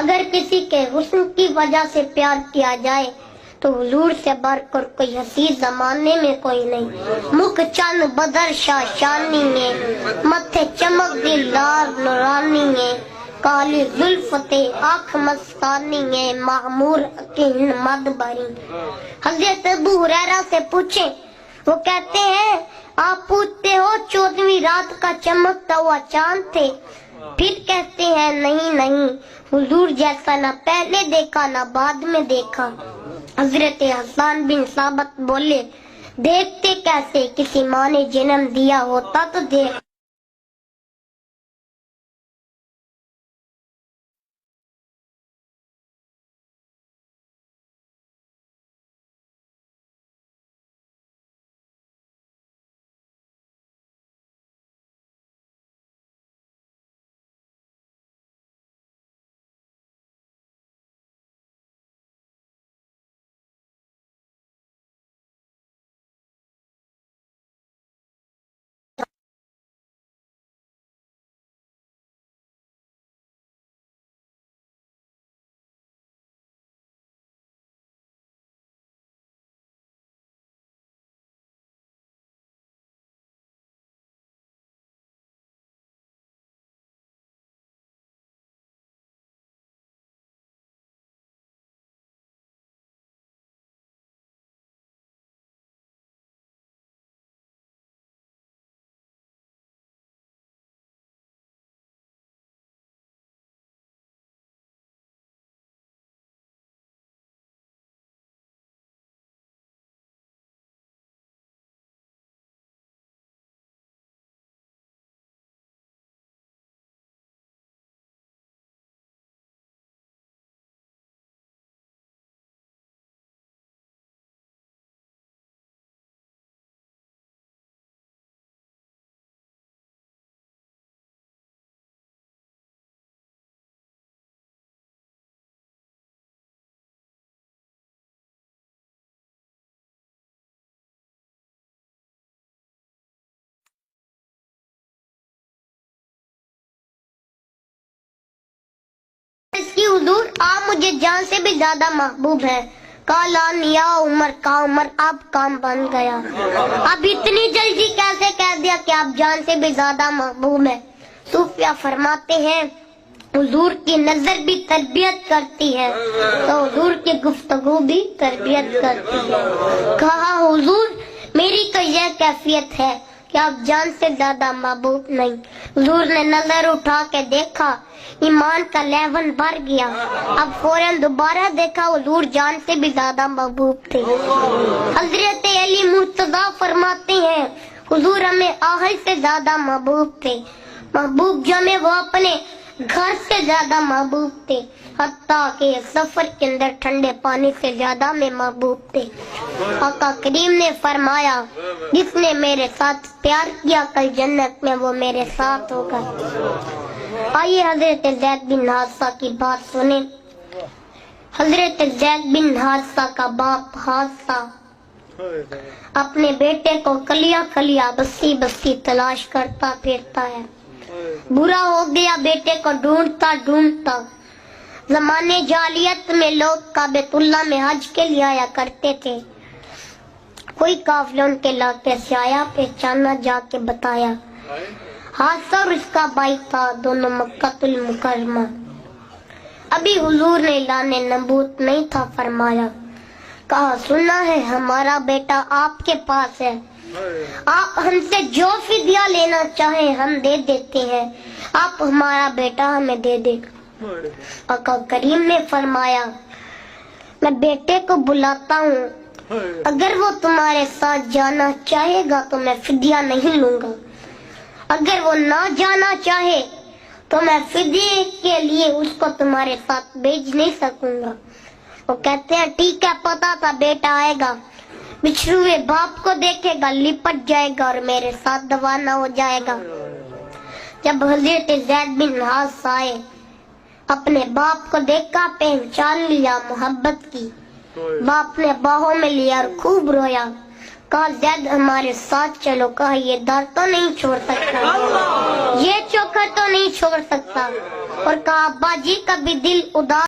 اگر کسی کے حسن کی وجہ سے پیار کیا جائے تو حضور سے بڑھ کر کوئی ہنسی زمانے میں کوئی نہیں. مکھ چند بدر شاہ شانی ہے، متھے چمک دی لال نورانی ہے، کالی زلفتے آنکھ مستانی ہے، معمور اکین مد بری. حضرت ابو ہریرہ سے پوچھیں، وہ کہتے ہیں آپ پوچھتے ہو 14ویں رات کا چمکتا ہوا چاند تھے؟ پھر کہتے ہیں نہیں نہیں، حضور جیسا نہ پہلے دیکھا نہ بعد میں دیکھا. حضرت حسان بن ثابت بولے، دیکھتے کیسے، کسی ماں نے جنم دیا ہوتا تو دیکھ. اس کی حضور آپ مجھے جان سے بھی زیادہ محبوب ہے. کالان یا عمر کا عمر آپ کام بن گیا. اب اتنی جلدی کیسے کہہ دیا کہ آپ جان سے بھی زیادہ محبوب ہیں؟ صوفیہ فرماتے ہیں حضور کی نظر بھی تربیت کرتی ہے تو حضور کی گفتگو بھی تربیت کرتی ہے. کہا حضور میری تو یہ کیفیت ہے کہ آپ جان سے زیادہ محبوب نہیں. حضور نے نظر اٹھا کے دیکھا، ایمان کا لیون بھر گیا. اب فوراً دوبارہ دیکھا، حضور جان سے بھی زیادہ محبوب تھے. حضرت علی مرتضیٰ فرماتے ہیں حضور ہمیں آہل سے زیادہ محبوب تھے. محبوب جو ہمیں وہ اپنے گھر سے زیادہ محبوب تھے، حتیٰ کہ سفر کے اندر ٹھنڈے پانی سے زیادہ میں محبوب تھے. آقا کریم نے فرمایا جس نے میرے ساتھ پیار کیا کل جنت میں وہ میرے ساتھ ہوگا. آئیے حضرت زید بن حارثہ کی بات سنیں. حضرت زید بن حارثہ کا باپ حارثہ اپنے بیٹے کو کلیا کلیا بستی بستی تلاش کرتا پھرتا ہے. برا ہو گیا بیٹے کو ڈھونڈتا ڈھونڈتا. زمانے جاہلیت میں لوگ کعبۃ اللہ میں حج کے لیے آیا کرتے تھے. کوئی قافلہ ان کے علاقے سے آیا، پہچانا جا کے بتایا. حادثہ اور اس کا بھائی تھا، دونوں مکہ المکرمہ. ابھی حضور نے اعلان نبوت نہیں تھا فرمایا. کہا سنا ہے ہمارا بیٹا آپ کے پاس ہے، آپ ہم سے جو فدیہ لینا چاہیں ہم دے دیتے ہیں، آپ ہمارا بیٹا ہمیں دے دے. آقا کریم نے فرمایا میں بیٹے کو بلاتا ہوں، اگر وہ تمہارے ساتھ جانا چاہے گا تو میں فدیہ نہیں لوں گا، اگر وہ نہ جانا چاہے تو میں فدیے کے لیے اس کو تمہارے ساتھ بھیج نہیں سکوں گا. وہ کہتے ہیں ٹھیک ہے، پتا تھا بیٹا آئے گا، بچھڑے ہوئے باپ کو دیکھے گا لپٹ جائے گا اور میرے ساتھ دوانہ ہو جائے گا. جب حضرت زید بن حارثہ آئے، اپنے باپ کو دیکھا، پہچان لیا محبت کی. باپ نے باہوں میں لیا اور خوب رویا. کہا زید ہمارے ساتھ چلو، کہا یہ در تو نہیں چھوڑ سکتا، یہ چوکھر تو نہیں چھوڑ سکتا، اور کہا ابا جی کبھی دل اداس